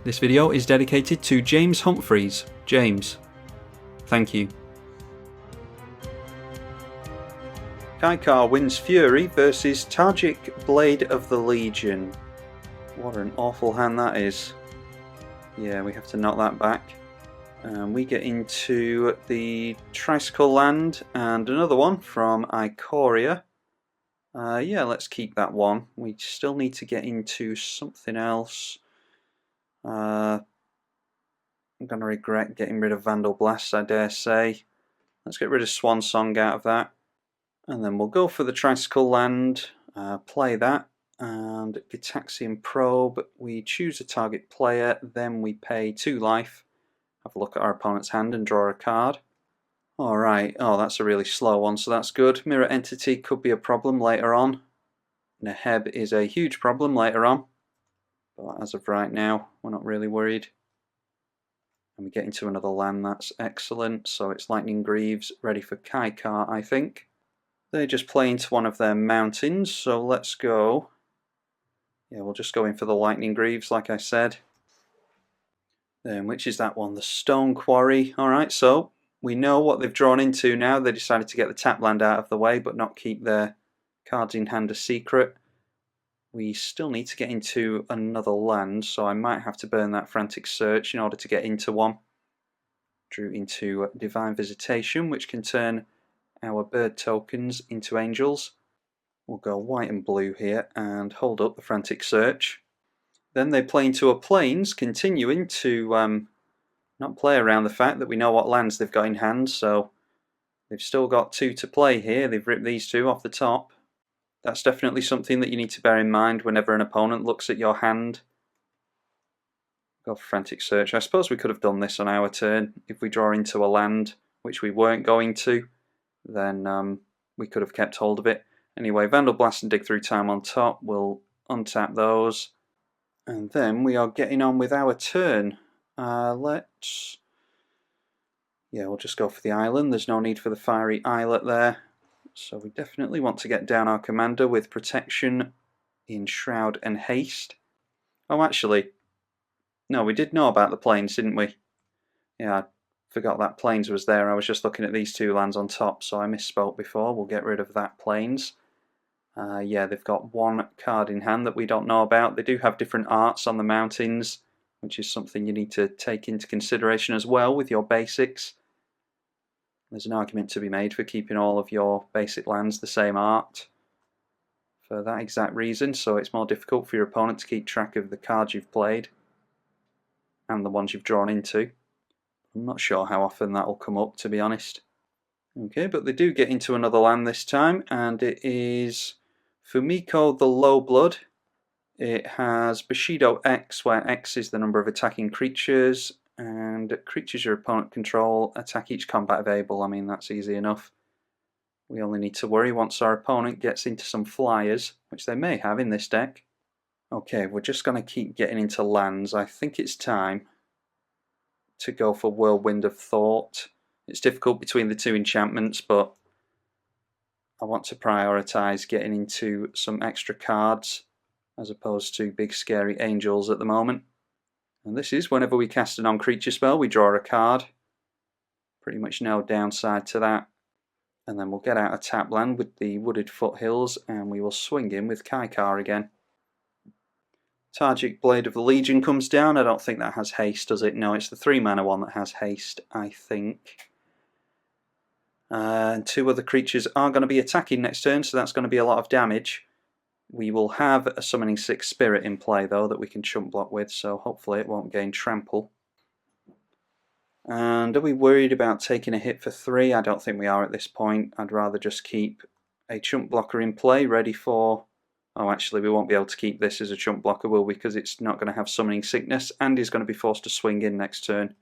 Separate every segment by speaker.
Speaker 1: This video is dedicated to James Humphreys. James, thank you. Kykar Winds Fury versus Tajic, Blade of the Legion. What an awful hand that is. Yeah, we have to knock that back. We get into the Tricycle Land and another one from Ikoria. Yeah, let's keep that one. We still need to get into something else. I'm going to regret getting rid of Vandal Blast, I dare say. Let's get rid of Swan Song out of that. And then we'll go for the Tricycle Land, play that, and Gitaxian Probe. We choose a target player, then we pay 2 life, have a look at our opponent's hand and draw a card. Alright, oh that's a really slow one, so that's good. Mirror Entity could be a problem later on. Neheb is a huge problem later on. But as of right now, we're not really worried. And we get into another land, that's excellent. So it's Lightning Greaves, ready for Kykar, I think. They just play into one of their mountains, so let's go. Yeah, we'll just go in for the Lightning Greaves, like I said. Then, which is that one? The Stone Quarry. Alright, so we know what they've drawn into now. They decided to get the tap land out of the way, but not keep their cards in hand a secret. We still need to get into another land, so I might have to burn that Frantic Search in order to get into one. Drew into Divine Visitation, which can turn our bird tokens into angels. We'll go white and blue here and hold up the Frantic Search. Then they play into a Plains, continuing to not play around the fact that we know what lands they've got in hand, so they've still got 2 to play here. They've ripped these 2 off the top. That's definitely something that you need to bear in mind whenever an opponent looks at your hand. Go for Frantic Search. I suppose we could have done this on our turn. If we draw into a land, which we weren't going to, then we could have kept hold of it. Anyway, Vandal Blast and Dig Through Time on top. We'll untap those. And then we are getting on with our turn. Yeah, we'll just go for the island. There's no need for the Fiery Islet there. So we definitely want to get down our commander with protection in Shroud and Haste. Oh, actually, no, we did know about the Plains, didn't we? Yeah, I forgot that Plains was there. I was just looking at these 2 lands on top, so I misspoke before. We'll get rid of that Plains. Yeah, they've got 1 card in hand that we don't know about. They do have different arts on the mountains, which is something you need to take into consideration as well with your basics. There's an argument to be made for keeping all of your basic lands the same art for that exact reason, so it's more difficult for your opponent to keep track of the cards you've played and the ones you've drawn into. I'm not sure how often that will come up, to be honest. Okay, but they do get into another land this time, and it is Fumiko the Lowblood. It has Bushido X, where X is the number of attacking creatures, and creatures your opponent control attack each combat available. I mean, that's easy enough. We only need to worry once our opponent gets into some flyers, which they may have in this deck. Okay, we're just going to keep getting into lands. I think it's time to go for Whirlwind of Thought. It's difficult between the 2 enchantments, but I want to prioritise getting into some extra cards as opposed to big scary angels at the moment. And this is whenever we cast a non-creature spell, we draw a card. Pretty much no downside to that. And then we'll get out a tap land with the Wooded Foothills, and we will swing in with Kykar again. Tajic, Blade of the Legion comes down. I don't think that has haste, does it? No, it's the 3 mana one that has haste, I think. And 2 other creatures are going to be attacking next turn, so that's going to be a lot of damage. We will have a Summoning 6 Spirit in play, though, that we can chump block with, so hopefully it won't gain Trample. And are we worried about taking a hit for 3? I don't think we are at this point. I'd rather just keep a chump blocker in play, ready for... Oh, actually, we won't be able to keep this as a chump blocker, will we? Because it's not going to have Summoning Sickness, and he's going to be forced to swing in next turn.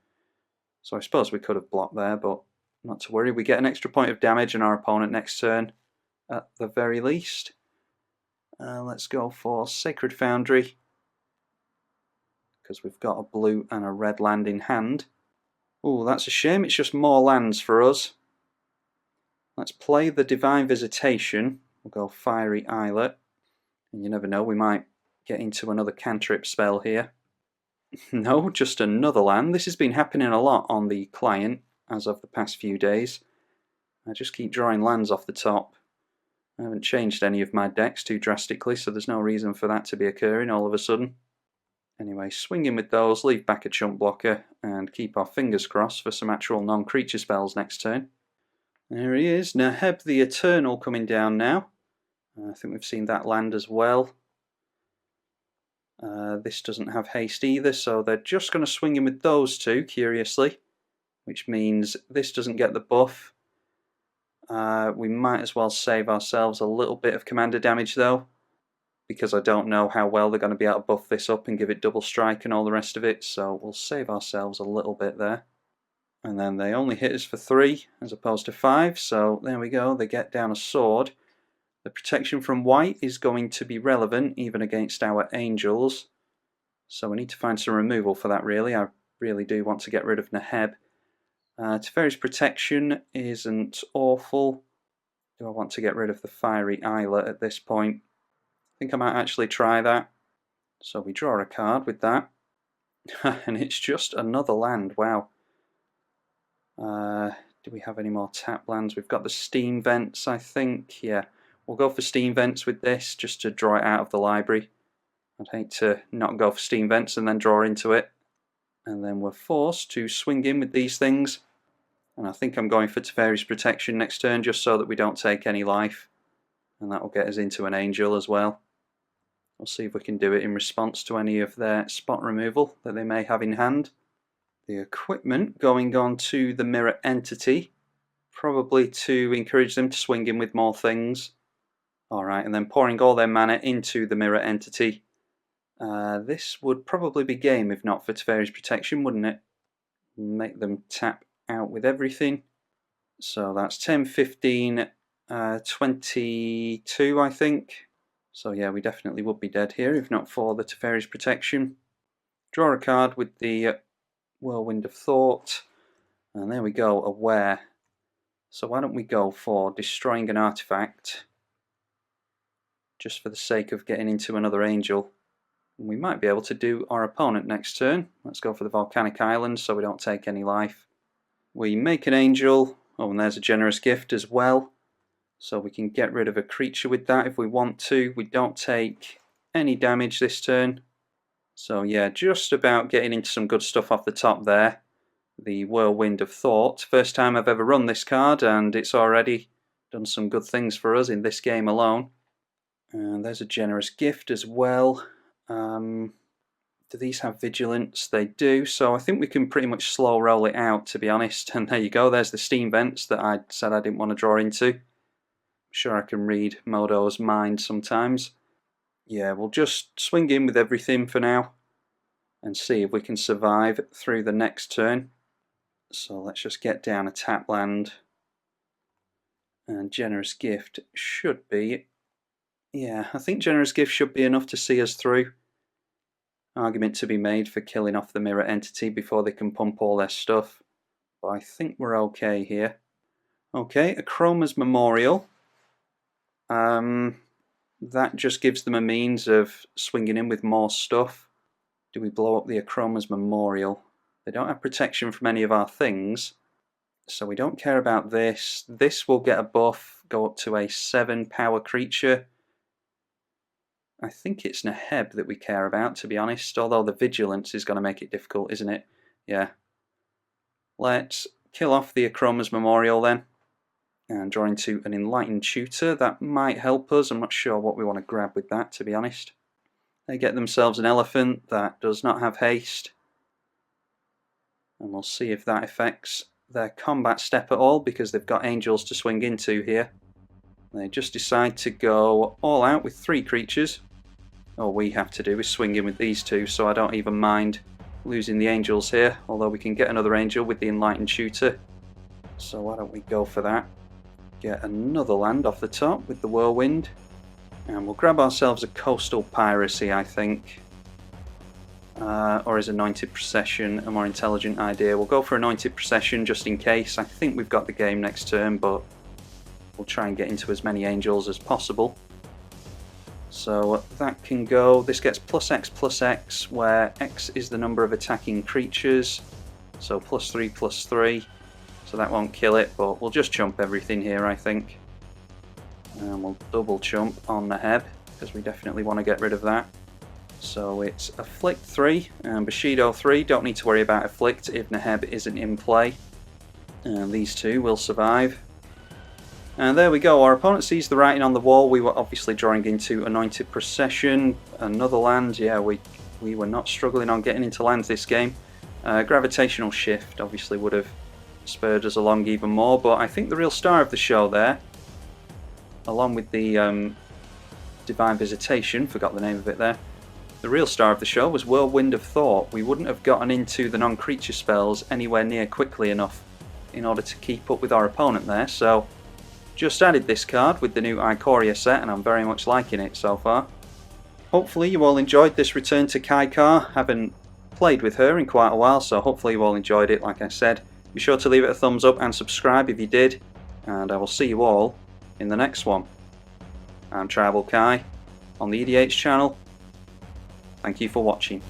Speaker 1: So I suppose we could have blocked there, but not to worry. We get an extra point of damage on our opponent next turn. at the very least. Let's go for Sacred Foundry, because we've got a blue and a red land in hand. Oh, that's a shame, it's just more lands for us. Let's play the Divine Visitation. We'll go Fiery Islet. And you never know, we might get into another cantrip spell here. No, just another land. This has been happening a lot on the client as of the past few days. I just keep drawing lands off the top. I haven't changed any of my decks too drastically, so there's no reason for that to be occurring all of a sudden. Anyway, swing in with those, leave back a chump blocker, and keep our fingers crossed for some actual non-creature spells next turn. There he is, Neheb the Eternal coming down now. I think we've seen that land as well. This doesn't have haste either, so they're just going to swing in with those two, curiously. Which means this doesn't get the buff. We might as well save ourselves a little bit of commander damage though, because I don't know how well they're going to be able to buff this up and give it double strike and all the rest of it, so we'll save ourselves a little bit there. And then they only hit us for 3 as opposed to 5, so there we go, they get down a sword. The protection from white is going to be relevant even against our angels, so we need to find some removal for that really. I really do want to get rid of Neheb. Teferi's protection isn't awful. Do I want to get rid of the Fiery Islet at this point? I think I might actually try that. So we draw a card with that. And it's just another land, wow. Do we have any more tap lands? We've got the Steam Vents, I think. Yeah, we'll go for Steam Vents with this, just to draw it out of the library. I'd hate to not go for Steam Vents and then draw into it. And then we're forced to swing in with these things. And I think I'm going for Teferi's protection next turn, just so that we don't take any life. And that will get us into an angel as well. We'll see if we can do it in response to any of their spot removal that they may have in hand. The equipment going on to the mirror entity, probably to encourage them to swing in with more things. Alright, and then pouring all their mana into the mirror entity. This would probably be game if not for Teferi's protection, wouldn't it? Make them tap out with everything. So that's 10, 15, 22 I think. So yeah, we definitely would be dead here if not for the Teferi's protection. Draw a card with the Whirlwind of Thought. And there we go, Aware. So why don't we go for destroying an artifact, just for the sake of getting into another angel. We might be able to do our opponent next turn. Let's go for the Volcanic Island so we don't take any life. We make an angel. Oh, and there's a Generous Gift as well. So we can get rid of a creature with that if we want to. We don't take any damage this turn. So yeah, just about getting into some good stuff off the top there. The Whirlwind of Thought. First time I've ever run this card, and it's already done some good things for us in this game alone. And there's a Generous Gift as well. Do these have Vigilance? They do, so I think we can pretty much slow roll it out, to be honest. And there you go, there's the Steam Vents that I said I didn't want to draw into. I'm sure I can read Modo's mind sometimes. Yeah, we'll just swing in with everything for now and see if we can survive through the next turn. So let's just get down a tap land. And Generous Gift should be... Yeah, I think Generous Gift should be enough to see us through. Argument to be made for killing off the mirror entity before they can pump all their stuff. But I think we're okay here. Okay, Akroma's Memorial. That just gives them a means of swinging in with more stuff. Do we blow up the Akroma's Memorial? They don't have protection from any of our things, so we don't care about this. This will get a buff, go up to a 7 power creature. I think it's Neheb that we care about, to be honest, although the Vigilance is going to make it difficult, isn't it? Yeah. Let's kill off the Akroma's Memorial then, and draw into an Enlightened Tutor. That might help us. I'm not sure what we want to grab with that, to be honest. They get themselves an Elephant that does not have haste, and we'll see if that affects their combat step at all, because they've got angels to swing into here. They just decide to go all out with 3 creatures. All we have to do is swing in with these 2, so I don't even mind losing the angels here, although we can get another angel with the Enlightened Tutor. So why don't we go for that? get another land off the top with the Whirlwind. And we'll grab ourselves a Coastal Piracy, I think. Or is Anointed Procession a more intelligent idea? We'll go for Anointed Procession just in case. I think we've got the game next turn, but we'll try and get into as many Angels as possible. So that can go. This gets +X, where X is the number of attacking creatures. So +3/+3. So that won't kill it, but we'll just chump everything here, I think. And we'll double chump on Neheb, because we definitely want to get rid of that. So it's Afflict 3 and Bushido 3. Don't need to worry about Afflict if Neheb isn't in play. And these two will survive. And there we go, our opponent sees the writing on the wall. We were obviously drawing into Anointed Procession, another land. Yeah, we were not struggling on getting into lands this game. Gravitational Shift obviously would have spurred us along even more, but I think the real star of the show there, along with the Divine Visitation, forgot the name of it there, the real star of the show was Whirlwind of Thought. We wouldn't have gotten into the non-creature spells anywhere near quickly enough in order to keep up with our opponent there, so just added this card with the new Ikoria set, and I'm very much liking it so far. Hopefully you all enjoyed this return to Kykar. Haven't played with her in quite a while, so hopefully you all enjoyed it. Like I said, be sure to leave it a thumbs up and subscribe if you did, and I will see you all in the next one. I'm tribalkai on the EDH channel. Thank you for watching.